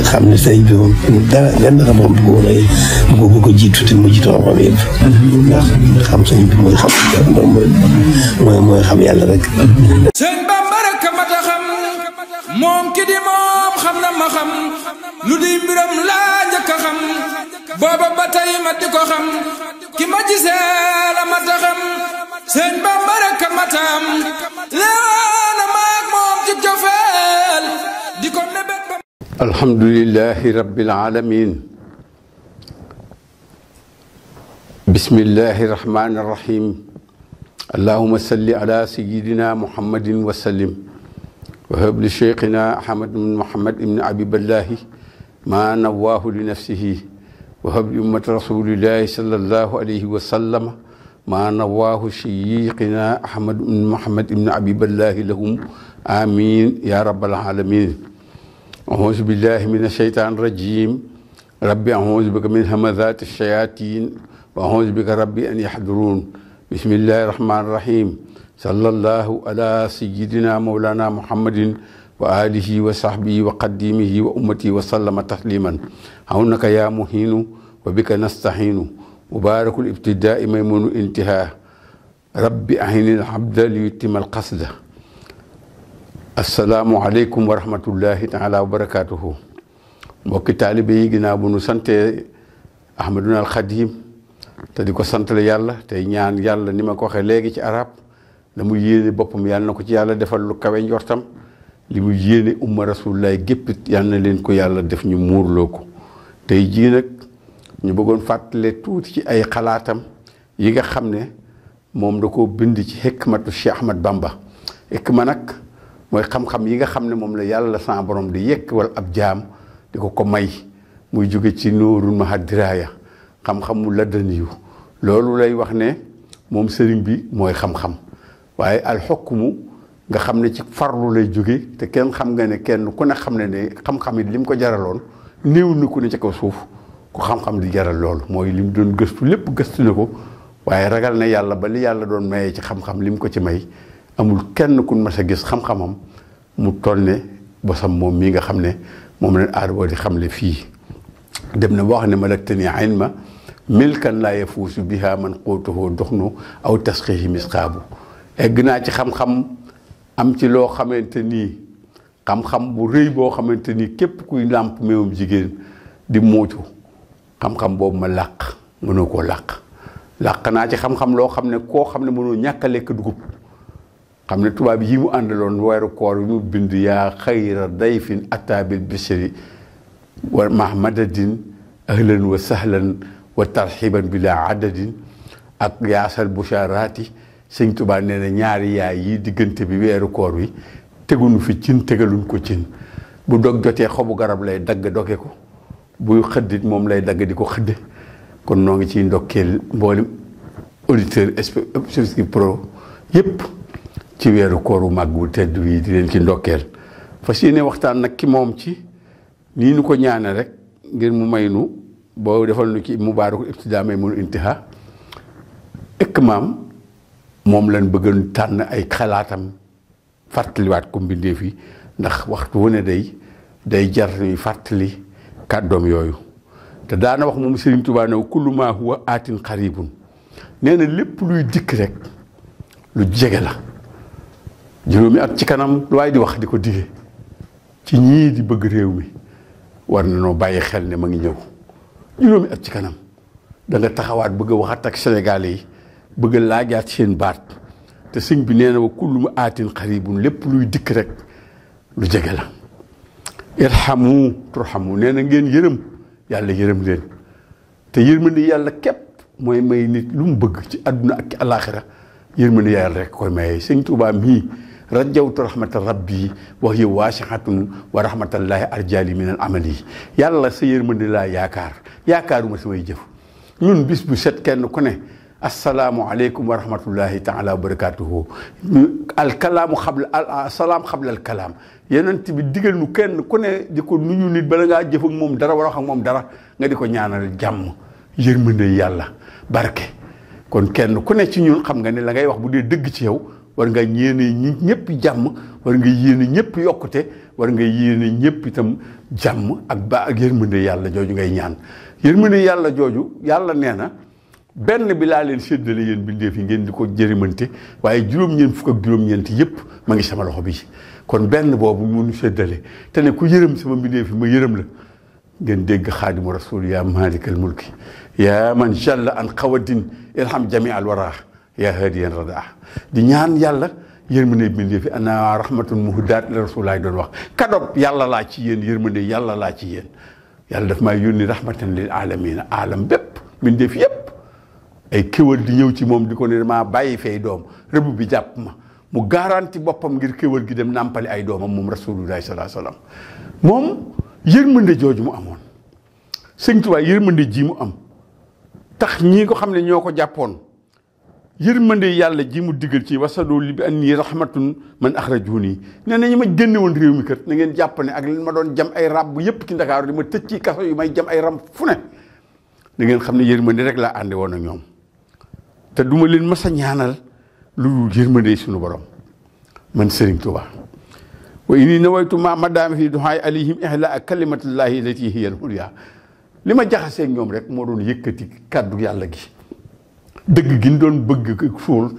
xam ne sëriñ bi moom dara lenn xam-xam bu ko jiitu te mu jiitu xam-xam yëpp. ndax xam sëriñ bi mooy xam yàlla rek. sëñ Bamba rek mat a xam moom ki di moom xam na ma xam lu di mbiram laa njëkk a xam booba ba tey ma di ko xam ki ma gisee la mat a xam sëñ Bamba rek mat a am leewaana maag moom ci jofeel di ko nebet ba. alhamdulillahi rabbil alamin bismillahi rahmani rahim allahumma salli ala sayyidina muhammadin wa sallim wa hab li cheikhina ahmad bin muhammad ibn abiballahi ma nawaahu li nafsihi wa hab li ummati rasulillahi sallallahu alayhi wa sallam ma nawaahu cheikhina ahmad bin muhammad ibn abiballahi lahum amin ya rabbal alamin auzu billahi min asheytan rajim rabbi auzu bika min hamazati shayatin wa auzu bika rabbi an yahdurun bismillahi rahmani rahim sallallahu ala sayyidina mawlana muhammadin wa alihi wa sahbihi wa qadimihi wa ummati wa sallama tasliman awnaka ya muhinu wa bika nastahinu mubarakul ibtidai maymunu intiha rabbi ahini alabda liyutima alqasda assalaamu aleykum wa rahmatullahi taala wa barakatuhu mbokki taalibe yi ginnaaw bu nu sante ahmaduna alxadim te di ko santale yàlla tey ñaan yàlla ni ma ko waxee léegi ci arab la mu yéene boppam yàlla na ko ci yàlla defal lu kawe njortam li mu yéene umma rasulullah géppit yàlla na leen ko yàlla def ñu muurloo ko tey jii nag ñu bëggoon fàttale tuuti ci ay xalaatam yi nga xam ne moom da koo bind ci hikmatu Cheikh Ahmad Bamba hikma nag mooy xam-xam yi nga xam ne moom la yàlla sa borom di yekk wala ab jaam di ko may muy jóge ci nóorul mahadiraaya xam-xam mu laddaniyu loolu lay wax ne moom sëriñ bi mooy xam-xam waaye alxukmu nga xam ne ci farlu lay jóge te kenn xam nga ne kenn ku ne xam ne xam-xam it li mu ko jaraloon néew na ku ne ci kaw suuf ku xam-xam di jaral loolu mooy li mu doon gëstu lépp gëstu na ko waaye ragal na yàlla ba li yàlla doon mayee ci xam-xam li mu ko ci may amul kenn ku mas a gis xam-xamam mu toll ne bosam moom mii nga xam ne moom leen aar boo di xamle fii dem na boo xam ne malaktani ilma milkan laa yafuusu biha man qootuhoo doxnu aw tasxihi misqaabu egg naa ci xam-xam am ci loo xamante nii xam-xam bu rëy boo xamante nii képp kuy làmp méewum jigéen di muucu xam-xam boobu ma làq mënoo koo làq naa ci xam-xam loo xam ne koo xam ne mënoo ñàkk a lekk dugub xam ne tubaab yi mu àndaloon weeru koor bi mu bind yaa xayra dayfin ataabil bishri wa mahmadadin ahlan wa sahlan wa tarxiban bila adadin ak yaasal busharati sëñ Tuubaa nee na ñaari yaay yi diggante bi weeru koor wi teguñu fi cin tegaluñ ko cin bu dog jotee xobu garab lay dagg doge ko buy xëddit moom lay dagg di ko xëdde kon noo ngi ciy ndokkeel mboolem auditeur Sofisky Pro yépp ci weeru kooru màgg bu tedd wi di leen ci ndokkeel fas yéene waxtaan nag ki moom ci nii nu ko ñaane rek ngir mu may nu boo defal nu ci mubaarakul ibtidaa may mënu intihaa maam moom lañ bëgg tànn ay xalaatam fàttaliwaat ko mbindeef yi ndax waxtu wu ne day jar ñuy fàttali kàddoom yooyu te daana wax moom Sëriñ Tuubaa ne kullu maa huwa aatin xaribun nee na lépp luy dikk rek lu jege la juróomi at ci kanam lu waaye di wax di ko dige ci ñii di bëgg réew mi war na noo bàyyi xel ne ma ngi ñëw juróomi at ci kanam da nga taxawaat bëgg a waxat ak Sénégalais yi bëgg a laajaat seen baat te sëñ bi nee na wa kullu mu aatin xaribun lépp luy dikk rek lu jege la irhamu turhamu nee na ngeen yërëm yàlla yërëm leen te yërmande yàlla képp mooy may nit lu mu bëgg ci àdduna ak ci alaaxira yërmande yàlla rek koy maye sëñ Tuubaa mii rajawtu rahmata rabbi wa hiya waasi'atun wa rahmatallahi arjali min al amali yàlla sa yërmande laa yaakaaruma samay jëf ñun bis bu set kenn ku ne assalaamu aleykum wa rahmatullahi taala wa barakatuhu alkalaamu xabla assalaam xabla alkalaam yonent bi digal nu kenn ku ne di ko nuyu nit bala ngaa jëf ak moom dara war a wax ak moom dara nga di ko ñaanal jàmm yërmande yàlla barke kon kenn ku ne ci ñun xam nga ne la ngay wax bu dee dëgg ci yow war nga yéene ñi ñëpp jàmm war nga yéene ñëpp yokkute war nga yéene ñëpp itam jàmm ak yërmande yàlla jooju ngay ñaan yërmande yàlla jooju yàlla nee na benn bi laa leen séddale yéen bindeef yi ngeen di ko jërimante waaye juróom-ñeent fukk ak juróom-ñeent yëpp ma ngi sama loxo bi kon benn boobu mënu séddale te ne ku yërëm sama bindeef yi ma yërëm la ngeen dégg xaadimu rasul yaa malikal mulki yaa man jalla an xawadin irham jami al wara yaa hadiyan radaa di ñaan yàlla yërmande bindeef yi ana rahmatun muhdaat la rasulaay doon wax kadob yàlla laa ci yéen yërmande yàlla laa ci yéen yàlla daf maa yónni rahmatan lil alamina alam bépp bindeef yépp ay kéwal di ñëw ci moom di ko ne maa bàyyi fay doom rëbb bi jàpp ma mu garanti boppam ngir kéwal gi dem nàmpali ay doomam moom rasulullahi salaa salaam moom yërmande jooju mu amoon sëñ Tuubaa yërmande ji mu am tax ñii ko xam ne ñoo ko jàppoon yërmande yàlla ji mu digal ci wasado li bi anni rahmatun man axrajuni nee na ñi ma génne woon réew mi kat na ngeen jàpp ne ak li ma doon jam ay rab yépp ci Ndakaaru di ma tëj ci kaso yu may jam ay ram fu ne da ngeen xam ne yërmande rek laa ànde woon ak ñoom te duma leen mas a ñaanal lu yërmande suñu borom man Serigne Touba wa inni nawaytu ma madame fi duhaay alayhim ihla kalimatullahi lati hiya al-ulya li ma jaxasee ñoom rek moo doon yëkkati kàddu yàlla gi dëgg gi ñu doon bëgg suul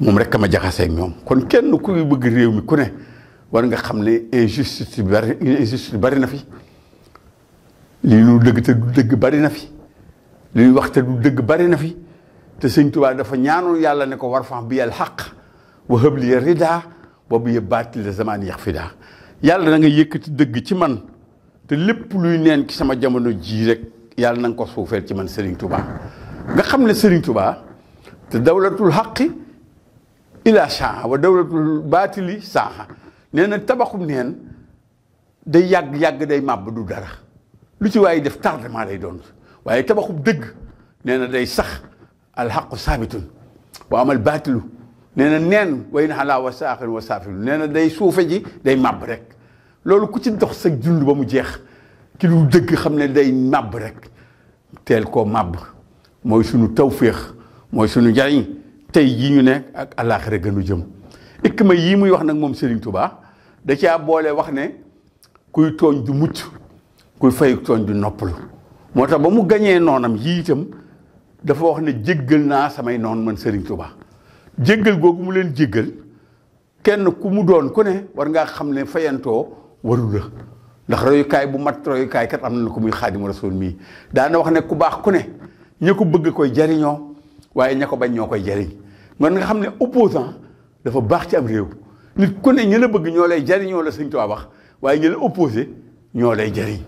moom rek ma jaxasee ñoom kon kenn kuy bëgg réew mi ku ne war nga xam ne injustice bari na fi lii ñu dëgg te du dëgg bari na fi li ñuy wax te du dëgg bari na fi te sëñ Tuubaa dafa ñaanoon yàlla ne ko war fax bi yàlla xaq wa hëb li rida boobu yëpp baati la zamaan yax fi daa yàlla na nga yëkkati dëgg ci man te lépp luy neen ci sama jamono jii rek yàlla na nga ko suufeel ci man Serigne Touba nga xam ne Serigne Touba te dawlatul xaqi ila saa wa dawlatul baatili saa nee na tabaxum neen day yàgg day màbb du dara lu ci waaye def tardement lay doon waaye tabaxum dëgg nee na day sax alxaqu saabitun wa amal baatilu nee na neen way na xalaa wa saaxir wa saafilu nee na day suufe ji day màbb rek loolu ku ci dox sa dund ba mu jeex ki lu dëgg xam ne day màbb rek teel koo màbb mooy sunu tawféex mooy sunu njariñ tey jii ñu ne ak àllaaxira gënu jëm ikma yii muy wax nag moom Serigne Touba da caa boole wax ne kuy tooñ du mucc kuy fay tooñ du noppalu moo tax ba mu gañee noonam yii itam dafa wax ne jéggal naa samay noon man Serigne Touba jéggal googu mu leen jéggal kenn ku mu doon ku ne war ngaa xam ne fayantoo waru la ndax royukaay bu mat royukaay kat am na ko muy Xaadimu Rasuul mii daana wax ne ku baax ku ne ña ko bëgg koy jariñoo waaye ña ko bañ ñoo koy jariñ man nga xam ne opposant dafa baax ci am réew nit ku ne ña la bëgg ñoo lay jariñoo la Sëñ Tuubaa wax waaye ña la opposé ñoo lay jariñ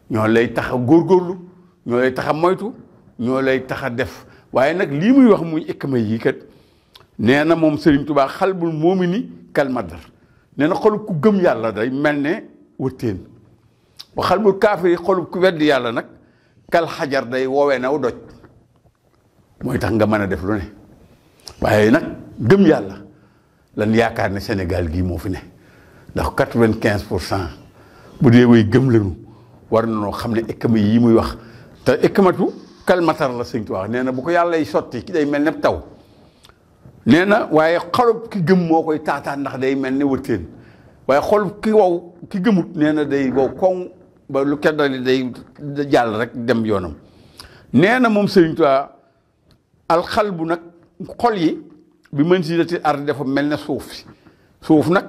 ñoo lay tax a góorgóorlu ñoo lay tax a moytu ñoo lay tax a def waaye nag lii muy wax muy ikma yi kat nee na moom Serigne Touba xalbul mu'mini kal madar nee na xolub ku gëm yàlla day mel ne wëttéen ba xalbul kaafiri xolub ku weddi yàlla nag kal xajar day woowee naw doj mooy tax nga mën a def lu ne waaye nag gëm yàlla lan yaakaar ne Sénégal gii moo fi ne ndax 95% bu dee way gëm lañu war na noo xam ne ikma yi muy wax te ikmatu kal matar la Sëñ Tuubaa nee na bu ko yàlla sotti ki day mel ne taw nee na waaye xolub ki gëm moo koy taataan ndax day mel ne wëttéen waaye xolub ki wow ki gëmut nee na day wow koŋ ba lu keddali day jàll rek dem yoonam nee na moom Serigne Touba alxal bu nag xol yi bi mën si dati ar dafa mel ne suuf si suuf nag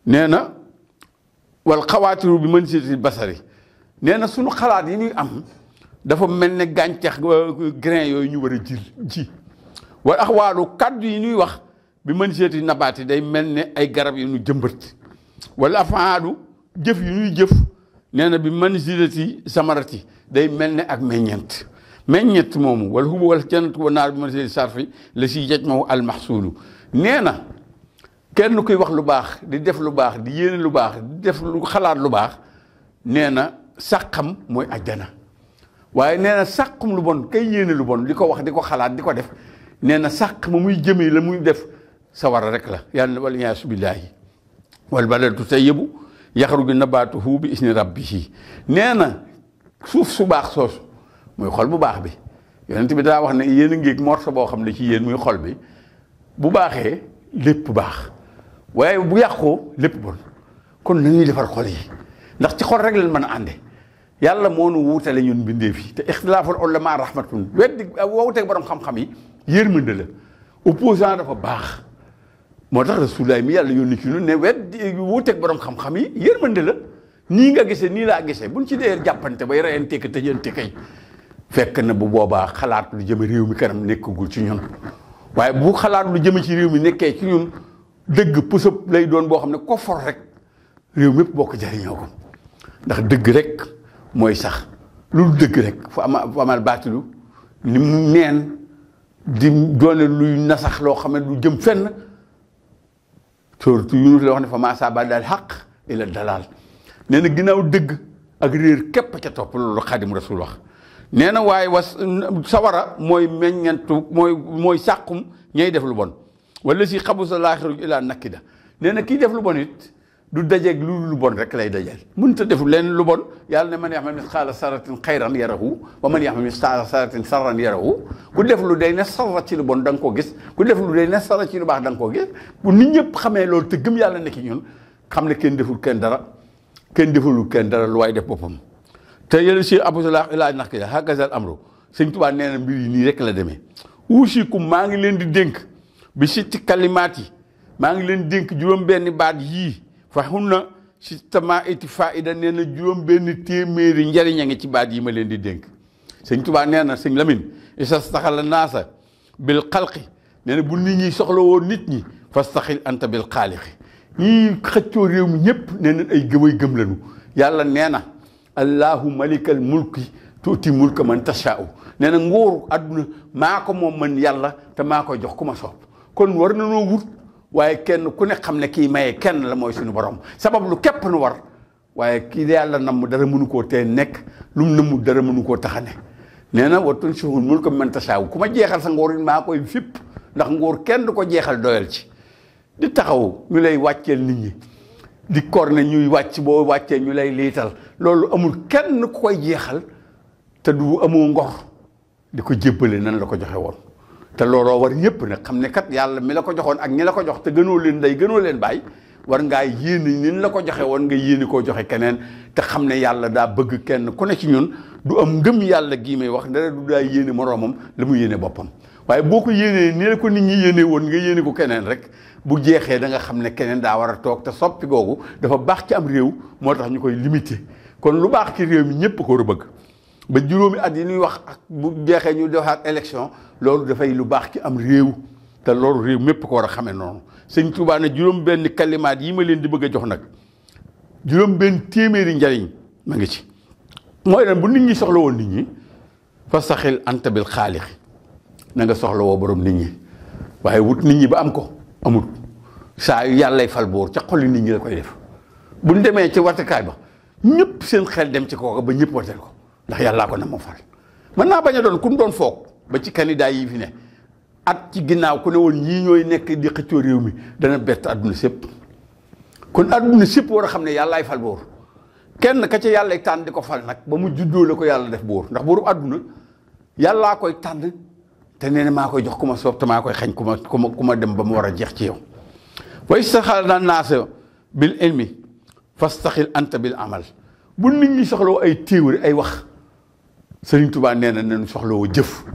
nee na wal xawaatiru bi mën si dati basari nee na suñu xalaat yi ñuy am dafa mel ne gàncax grain yooyu ñu war a ji wala axwaalu kàddu yi ñuy wax bi mën seeti nabaati day mel ne ay garab yu ñu jëmbat wala afaalu jëf yu ñuy jëf nee na bi mën seeti samarati day mel ne ak meññeent moomu wala hubu wala jannatu wa naar bi mën seeti sarfi la si yej mahu almaxsuulu nee na kenn kuy wax lu baax di def lu baax di yéene lu baax di def lu xalaat lu baax nee na sàqam mooy àjjana waaye nee na sàqum lu bon kay yéene lu bon di ko wax di ko xalaat di ko def nee na sàq ma muy jëmee la muy def sawara rek la yàlla wala yaasu billaahi wal baladu tayyibu yaxruju nabaatuhu bi isni rabbihi nee na suuf su baax soosu muy xol bu baax bi yonent bi daa wax ne yéen a ngeeg morso boo xam ne ci yéen muy xol bi bu baaxee lépp baax waaye bu yàqoo lépp bon kon nañuy defar xol yi ndax ci xol rek lañ mën a ànde yàlla moo nu wuutale ñun bindee fi te ixtilaaful ulama rahmatun weddi wuuteeg borom xam-xam yi yërmande la opposant dafa baax moo tax Rasulullah mi yàlla yónni ci ñun ne weddi wuuteeg borom xam-xam yi yërmande la nii nga gisee nii laa gisee buñ ci dee jàppante bay reyante ka tëjante kay fekk na bu boobaa xalaat lu jëme réew mi kanam nekkagul ci ñun waaye bu xalaat lu jëme ci réew mi nekkee ci ñun dëgg pusëb lay doon boo xam ne ko for rek réew mépp boo ko jariñoo ko ndax dëgg rek mooy sax lu dëgg rek fa amal baatilu ni mu neen di doone luy nasax loo xam ne du jëm fenn surtout Yunus la wax ne fa maa saaba daal xaq ila dalaal nee na ginnaaw dëgg ak réer képp ca topp loolu Xaadim Rasul wax nee na waaye sawara mooy meññantu mooy sàqum ñay def lu bon wala si xabu sa laaxiru ilaa nakida nee na kii def lu bon it du dajeeg lu bon rek lay dajeel mënut a def leen lu bon yàlla ne man yaxmal misqaala sarratin xayran yarahu wa man yaxmal misqaala sarratin sarran yarahu ku def lu day ne sarra ci lu bon da nga ko gis ku def lu day ne sarra ci lu baax da nga ko gis bu nit ñëpp xamee loolu te gëm yàlla nekk ñun xam ne kenn deful kenn dara kenn defulul kenn dara lu waay def boppam te yéen si abousalah ilaa nakida hakazal amru sëñ Tuubaa nee na mbir yi nii rek la demee uusikum maa ngi leen di dénk bi sitti kalimaat yi maa ngi leen dénk juróom benn baat yii fa xun na si tama iti faida nee na juróom benn téeméeri njariñ a ngi ci baat yi ma leen di dénk sëñ Tuubaa nee na sëñ Lamin isastaxala naasa bil xalqi nee na bu nit ñi soxla woon nit ñi fastaxil anta bil xaaliqi ñii xëccoo réew mi ñëpp nee na ay gëmay gëm lañu yàlla nee na allahu malikal mulki tuuti mulka man tashaa'u nee na nguur àdduna maa ko moom man yàlla te maa ko jox ku ma soob kon war na noo wut waaye kenn ku ne xam ne kii maye kenn la mooy suñu borom sabab lu képp nu war waaye kii yàlla namm dara mënu koo tee nekk lu mu namm dara mënu koo taxane nee na wa tunsiul mulka man tashaa'u ku ma jeexal sa nguur it maa koy fipp ndax nguur kenn du ko jeexal doyal ci di taxaw ñu lay wàcceel nit ñi di korne ñuy wàcc boo wàccee ñu lay liital loolu amul kenn ku koy jeexal te du amoo ngor di ko jébbale nan la ko joxe woon te looloo war ñëpp nag xam ne kat yàlla mi la ko joxoon ak ñi la ko jox te gënoo leen day gënoo leen bàyyi war ngaa yéene ni la ko joxe woon nga yéene koo joxe keneen te xam ne yàlla daa bëgg kenn ku ne ci ñun du am ngëm yàlla gii may wax dara du daa yéene moroomam la mu yéene boppam waaye boo ko yéenee ni la ko nit ñi yéene woon nga yéene ko keneen rek bu jeexee da nga xam ne keneen daa war a toog te soppi googu dafa baax ci am réew moo tax ñu koy limité kon lu baax ci réew mi ñëpp ko war a bëgg ba juróomi at yi ñuy wax ak bu jeexee ñu defaat élection loolu dafay lu baax ci am réew te loolu réew mépp ko war a xamee noonu sëñ Tuubaa ne juróom benn kalimaat yi ma leen di bëgg a jox nag juróom benn téeméeri njariñ ma ngi ci mooy lan bu nit ñi soxla woon nit ñi fa saxil anta bil xaalixi na nga soxla woo borom nit ñi waaye wut nit ñi ba am ko amul saa yu yàllay fal boor ca xoli nit ñi la koy def buñ demee ci watekaay ba ñëpp seen xel dem ci kooka ba ñëpp wateel ko ndax yàllaa ko na ma fal mën naa bañ a doon ku mu doon foog ba ci candidat yi fi ne at ci ginnaaw ku ne woon ñii ñooy nekk di xëccoo réew mi dana bett àdduna sépp kon àdduna sépp war a xam ne yàllaay fal boor kenn ka ca yàllay tànn di ko fal nag ba mu juddoo la ko yàlla def boor ndax booru àdduna yàllaa koy tànn te nee na maa koy jox ku ma soob te maa koy xañ ku ma dem ba mu war a jeex ci yow wa istaxala naasa bil ilmi fastaxil anta bil amal bu nit ñi soxlawoo ay théorie ay wax Sëriñ Tuubaa nee na nañu soxlawoo jëf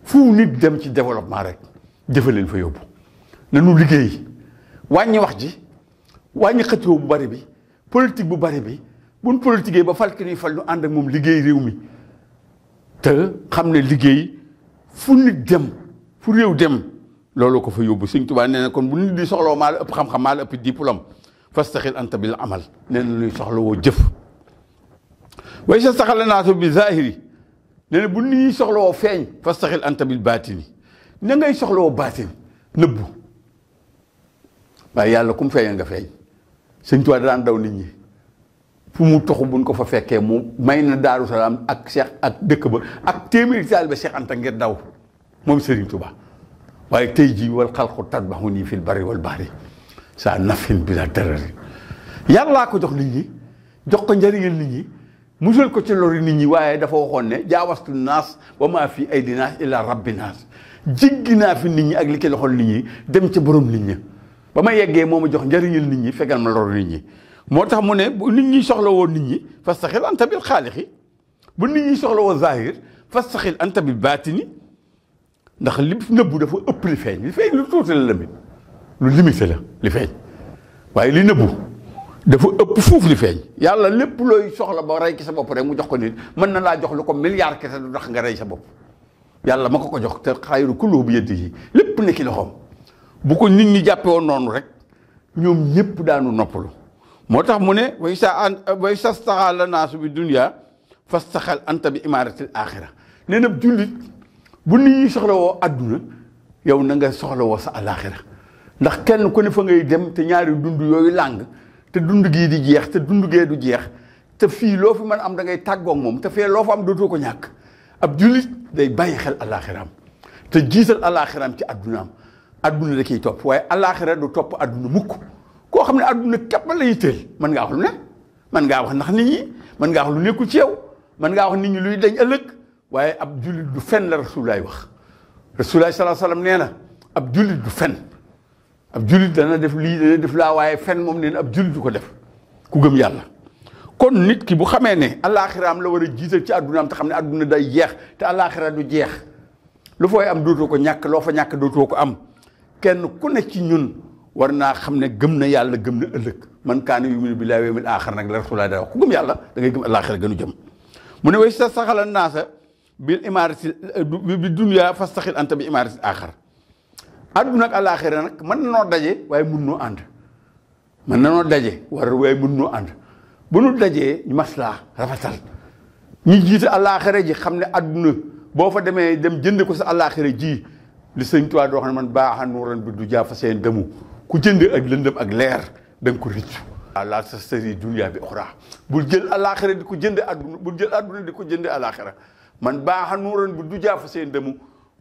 fu nit dem ci développement rek jëfaleen fa yóbbu nañu liggéey wàññi wax ji wàññi xëccoo bu bari bi politique bu bari bi buñ politiquee ba fal ki ñuy fal ñu ànd ak moom liggéey réew mi te xam ne liggéey fu nit dem fu réew dem loolu ko fa yóbbu Sëriñ Tuubaa nee na kon bu nit di soxlawoo maa la ëpp xam-xam maa la ëpp diplôme fastaxil anta bil amal nee na luy soxlawoo jëf way sa saxala naasu bi zahiri nee na bu nit ñi soxlawoo feeñ fastaxil anta bil baatini na ngay soxlawoo baatin nëbbu waaye yàlla ku mu feeñal nga feeñ Sëñ Tuubaa daan daw nit ñi fu mu toxu buñ ko fa fekkee mu may na Daaru Salaam ak Cheikh ak dëkk ba ak téeméeri taalibe Cheikh Anta ngir daw moom Sëriñ Tuubaa waaye tey jii wal xalqu tatbahuni fil barri wal bahri saa nafin bi la darari yàllaa ko jox nit ñi jox ko njëriñal nit ñi musal ko ci lori nit ñi waaye dafa waxoon ne jaawastu naas wa maa fi aydi naas illa rabbi naas jéggi naa fi nit ñi ak li ci loxol nit ñi dem ca borom nit ñi ba ma yeggee moo ma jox njëriñal nit ñi fegal ma lor nit ñi moo tax mu ne bu nit ñi soxla woo nit ñi fastaxil anta bil xaalixi bu nit ñi soxla woo zahir fastaxil anta bil baatini ndax li nëbbu dafa ëpp li feeñ lu tuuti la lamit lu limité la li feeñ waaye li nëbbu dafa ëpp fuuf li feeñ yàlla lépp looy soxla ba rey ki sa bopp rek mu jox ko nit mën na laa jox lu ko milliard kese du tax nga rey sa bopp yàlla ma ko jox te xayru kulluhu bi yadihi lépp ne ki loxoom bu ko nit ñi jàppe woon noonu rek ñoom ñëpp daanu noppalu moo tax mu ne way sa staxala naasu bi dunya fastaxal anta bi imaratil axira nee na jullit bu nit ñi soxla woo adduna yow na nga soxla woo sa alaxira ndax kenn ku ne fa ngay dem te ñaari dund yooyu làng te dund gii di jeex te dund gee du jeex te fii loo fi mën am da ngay tàggoog moom te fee loo fa am dootoo ko ñàkk ab jullit day bàyyi xel alaxiraam te jiital alaxiraam ci addunaam adduna da kiy topp waaye alaxira du topp adduna mukk koo xam ne adduna képp la yitteel mën ngaa wax lu ne mën ngaa wax ndax nit ñi mën ngaa wax lu nekkul ci yow mën ngaa wax nit ñi luy dañ ëllëg waaye ab jullit du fen la rasulaay wax rasulaay salaa salaam nee na ab jullit du fen ab jullit dana def lii dana def laa waaye fen moom nee na ab jullit du ko def ku gëm yàlla kon nit ki bu xamee ne alaxiraam la war a jiital ci addunaam te xam ne adduna day jeex te alaxira du jeex lu fooy am dootoo ko ñàkk loo fa ñàkk dootoo ko am kenn ku ne ci ñun war naa xam ne gëm na yàlla gëm na ëllëg man kaana yuminu billaahi wal yawmil aaxir nag la rasulaay da wax ku gëm yàlla da ngay gëm alaxira gënu jëm mu ne way sa saxala naasa bil imarati bi dunya fastaxil anta bi imarati axar adduna ak alaxira nag mën na noo daje waaye mun noo ànd mën na noo daje waaye mun noo ànd bu nu dajee ñu maslaa rafetal ñi jiite alaxira ji xam ne adduna boo fa demee dem jënd ko sa alaxira ji li sëñ Tuubaa doo xam ne man baaxa nuuran bi du jaafa seen demu ku jënd ak lëndëm ak leer da nga ko rëccu la tastari dunya bi uxra bul jël alaxira di ko jënd adduna bul jël adduna di ko jënd alaxira man baaxa nuuran bi du jaafa seen demu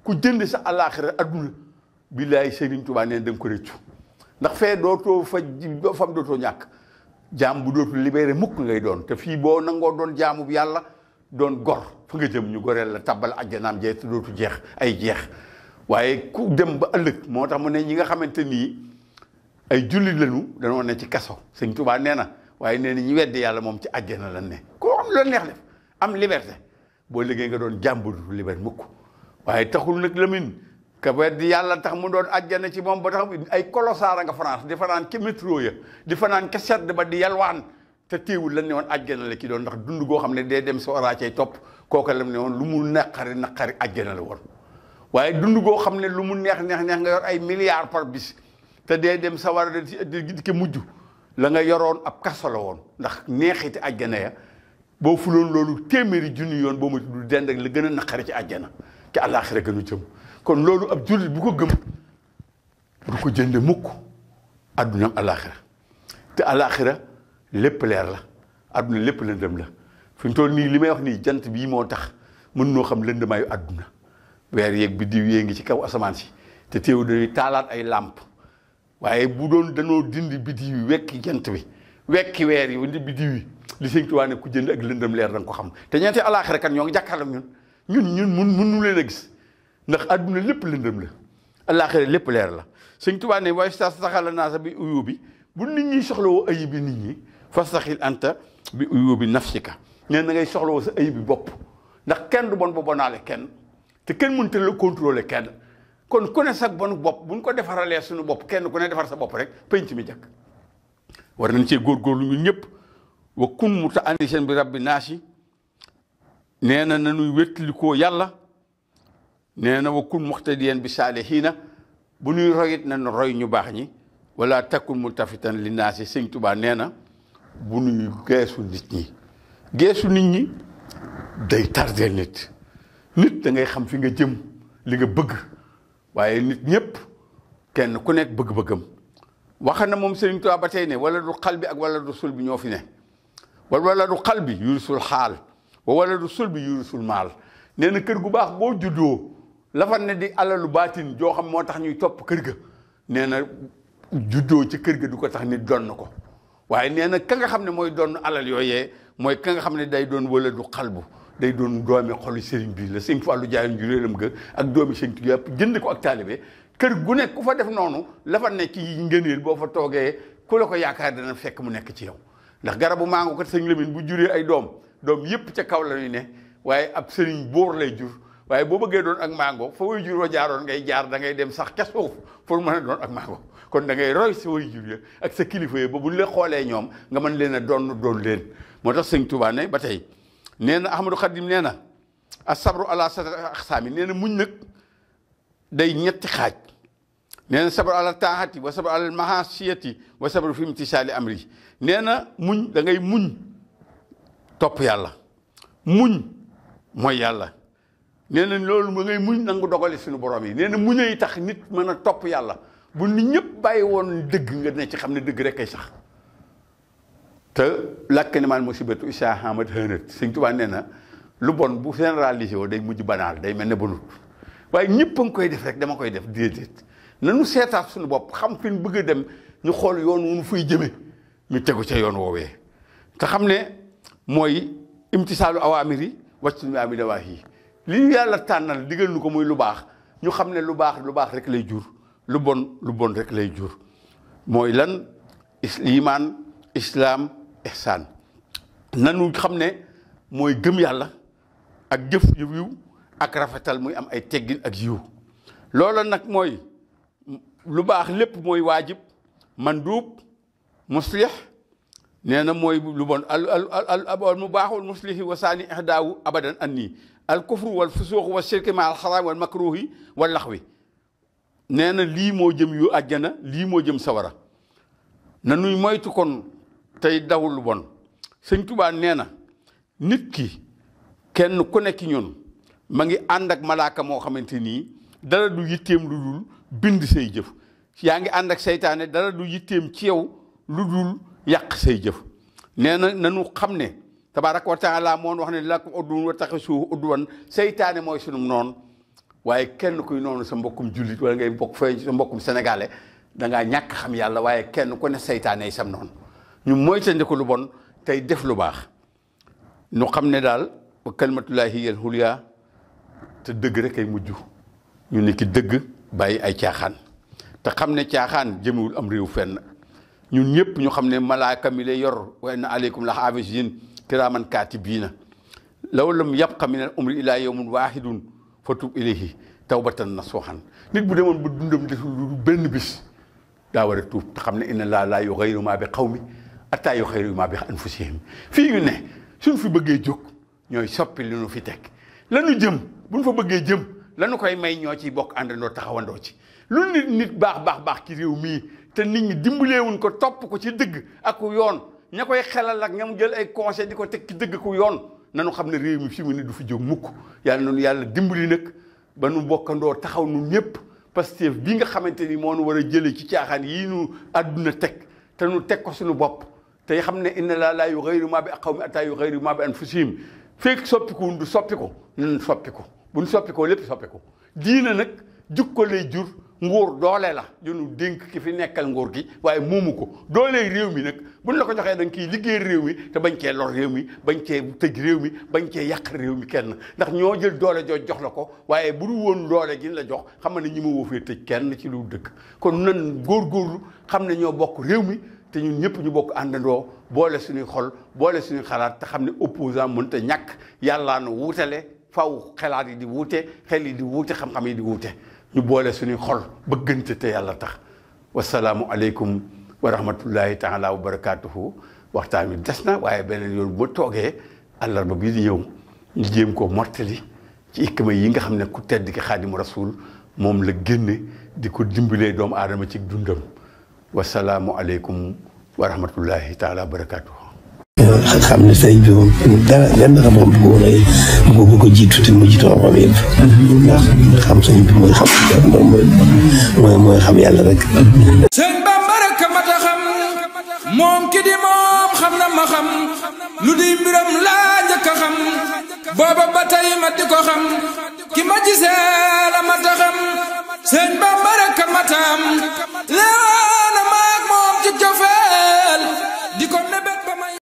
ku jënd sa alaxira adduna billaay Sëriñ Tuubaa neen da nga ko rëccu ndax fee dootoo fa fam dootoo ñàkk jaam bu dootul libéré mukk ngay doon te fii boo nangoo doon jaamu bu yàlla doon gor fa nga jëm ñu goreel la tabbal ajjanaam jee te dootu jeex ay jeex waaye ku dem ba ëllëg moo tax mu ne ñi nga xamante nii ay jullit lañu danoo ne ci kaso Sëñ Tuubaa nee na waaye nee na ñi weddi yàlla moom ci àjjana lan ne koo xam loolu neex def am liberté boo liggéey nga doon jaam bu dootul libéré mukk waaye taxul nag Lamin ka weddi yàlla tax mu doon àjjana ci moom ba tax ay kolosaara nga France di fanaan ca métro ya di fanaan ca sedd ba di yalwaan te téewul lan ne woon àjjana la ki doon ndax dund goo xam ne day dem sa waraacay topp kooka lam ne woon lu mu naqari àjjana la woon waaye dund goo xam ne lu mu neex nga yor ay milliards par bis te dee dem sa war di ko mujj la nga yoroon ab kaso la woon ndax neexiti àjjana ya boo fuloon loolu téeméeri junni yoon boo ma du dend ak la gën a naqari ci àjjana ci àllaaxira gënu jëm kon loolu ab jullit bu ko gëm du ko jënde mukk addunaam alaxira te alaxira lépp leer la adduna lépp lëndëm la fi mu toll nii li may wax nii jant bii moo tax mën noo xam lëndëmaayu adduna weer yeeg biddiw yee ngi ci kaw asamaan si te teew dañuy taalaat ay làmp waaye bu doon danoo dindi biddiw yi wekki jant bi wekki weer yi windi biddiw yi li Sëñ Tuubaa ne ku jënd ak lëndëm leer da nga ko xam te ñeenti alaxira kan ñoo ngi jàkkaarloo ñun mënu leen a gis ndax adduna lépp lëndëm la alaxira lépp leer la Sëñ Tuubaa ne waaye sa saxala naasa bi uyu bi bu nit ñi soxlawoo ayib bi nit ñi fastaxil anta bi uyu bi nafsika nee na ngay soxlawoo sa ayib bi bopp ndax kenn du bon ba bonaale kenn te kenn mënut la contrôler kenn kon ku ne sax bon bopp buñ ko defaralee suñu bopp kenn ku ne defar sa bopp rek penc mi jàkk war nañ cee góorgóorlu ñun ñëpp wa kun muta andisen bi rabbi naasi nee na nañuy wéttilikoo yàlla nee na wa kun muxtadiyan bi saalihiina bu ñuy royit nañ roy ñu baax ñi wala takkun multafitan li naasi Sëñ Tuubaa nee na bu ñuy geesu nit ñi geesu nit ñi day tardeel nit da ngay xam fi nga jëm li nga bëgg waaye nit ñëpp kenn ku nekk bëgg-bëggam wax na moom Sëñ Tuubaa ba tey ne wala du xal bi ak wala du sul bi ñoo fi ne wala du xal bi yurisul xaal wala du sul bi yurisul maal nee na kër gu baax boo juddoo la fa ne di alalu baatin joo xam moo tax ñuy topp kër ga nee na juddoo ci kër ga du ko tax nit doon ko waaye nee na ka nga xam ne mooy doon alal yooyee mooy ka nga xam ne day doon wala du xalbu day doon doomi xolu sëriñ bi la Sëñ Fallu jaayoon juréelam ga ak doomi Sëñ Tuubaa yëpp jënd ko ak taalibe kër gu nekk ku fa def noonu la fa nekk yi ngëneel boo fa toogee ku la ko yaakaar dana fekk mu nekk ci yow ndax garabu mango kat sëñ Lamine bu juree ay doom yépp ca kaw la ñuy ne waaye ab sëriñ boor lay jur waaye boo bëggee doon ak mango fa way jur wa jaaroon ngay jaar da ngay dem sax ca suuf pour mën a doon ak mango kon da ngay roy sa way jur ya ak sa kilifa yi ba buñ la xoolee ñoom nga mën leen a doon leen moo tax sëñ Tuubaa ne ba tey nee na Ahmadou Khadim nee na as-sabru ala aqsaami nee na muñ nag day ñetti xaaj nee na sabru ala taahati wa sabru ala mahasiyati wa sabru fi imtisaali amri nee na muñ da ngay muñ topp yàlla muñ mooy yàlla nee na loolu ma ngay muñ nangu dogale suñu borom yi nee na muñay tax nit mën a topp yàlla bu nit ñëpp bàyyi woon dëgg nga ne ci xam ne dëgg rek kay sax te làkk ne maan musibatu isa hamad hënat Sëñ Tuubaa nee na lu bon bu généralisé woo day mujj banaal day mel ne bonut waaye ñëpp a ngi koy def rek dama koy def déedéet nanu seetaat suñu bopp xam fi ñu bëgg a dem ñu xool yoon wu ñu fuy jëme ñu tegu ca yoon woowee te xam ne mooy imtisaalu awaamiri wàcc nu ami dawaahi li ñu yàlla tànnal digal nu ko muy lu baax ñu xam ne lu baax rek lay jur lu bon rek lay jur mooy lan iman islaam ihsaan nanu xam ne mooy gëm yàlla ak jëf yu yiw ak rafetal muy am ay teggin ak yiw loola nag mooy lu baax lépp mooy waajib manduub muslih nee na mooy lu bon al mu baaxul muslihi wa saani ihdaawu abadan anni al kufru wal fusuuq wa shirki ma al xaraam wal makruhi wal laxwi nee na lii moo jëm yu àjjana lii moo jëm sawara na nuy moytu kon tey dawul lu bon Sëñ Tuubaa nee na nit ki kenn ku nekk ñun ma ngi ànd ak malaaka moo xamante nii dara du yitteem lu dul bind say jëf yaa ngi ànd ak seytaane dara du yitteem ci yow lu dul yàq say jëf nee na nanu xam ne tabaaraka wa taala moon wax ne lakum udduwwan wa taxisuuhu udduwwan seytaane mooy sunu noonu waaye kenn kuy noonu sa mbokkum jullit wala ngay bokk fay sa mbokkum sénégalais dangaa ñàkk xam yàlla waaye kenn ku ne seytaane yi sam noonu ñu moytandiku lu bon tey def lu baax ñu xam ne daal wa kalimatullaahi hiyal ulyaa te dëgg rek ay mujj ñu ne ki dëgg bàyyi ay caaxaan te xam ne caaxaan jëmewul am réew fenn ñun ñëpp ñu xam ne malaaka mi lay yor wa inna aleykum la xaafiziin kiraaman kaatibiina law lam yabqa min al umri illaa yawmun waahidun fatub ilayhi tawbatan nasuuhan nit bu demoon ba dundam def lu benn bis daa war a tuub te xam ne inna laa yughayyiru maa bi qawmin hattaa yughayyiru maa bi anfusihim fii ñu ne suñ fi bëggee jóg ñooy soppi li ñu fi teg lanu jëm buñ fa bëggee jëm lanu koy may ñoo ciy bokk àndandoo taxawandoo ci lu nit baax ci réew mii te nit ñi dimbaleewuñ ko topp ko ci dëgg ak yoon ña koy xelal ak ña mu jël ay conseil di ko teg ci dëgg ku yoon nanu xam ne réew mi fi mu ne du fi jóg mukk yàlla noonu yàlla dimbali nag ba nu bokkandoo taxaw nu ñëpp Pastef bii nga xamante ni moo nu war a jëlee ci caaxaan yii nu àdduna teg te nu teg ko suñu bopp tey xam ne inna laa yughayyiru maa bi qawmin hattaa yughayyiru maa bi anfusihim fekk soppiku du soppi ko nan soppi ko bu ñu soppi ko lépp soppi ko diina nag jukko lay jur nguur doole la junu dénk ki fi nekkal nguur gi waaye moomu ko doolee réew mi nag buñ la ko joxee da nga kiy liggéey réew mi te bañ cee lor réew mi bañ cee tëj réew mi bañ cee yàq réew mi kenn ndax ñoo jël doole jooj jox la ko waaye bu du woon doole gi la jox xam ne ñi ma woo fee tëj kenn ci lu dëkk kon nan góorgóorlu xam ne ñoo bokk réew mi te ñun ñëpp ñu bokk àndandoo boole suñuy xol boole suñuy xalaat te xam ne opposant mënta ñàkk yàllaa nu wuutale faw xelaat yi di wuute xel yi di wuute xam-xam yi di wuute ñu boole suñuy xol bëggante te yàlla tax wasalaamu aleykum wa rahmatullahi taala wa barakaatuhu waxtaan wi des na waaye beneen yoon bu ma toogee àllarba bii di ñëw ñu jéem koo mottali ci ikma yi nga xam ne ku tedd ki xaadimu rasul moom la génne di ko dimbalee doomu aadama ci dundam wasalaamu aleykum wa rahmatullahi taala wa barakaatuhu xam ne sëñ bi moom dara lenn xam-xam bu ko jiitu te mu jiitu xam-xam yëpp. ndax xam sëñ bi mooy xam yàlla rek. sëñ Bamba rek mat a xam moom ki di moom xam na ma xam lu di mbiram laa njëkk a xam booba ba tey ma di ko xam ki ma gisee la mat a xam sëñ Bamba rek mat a am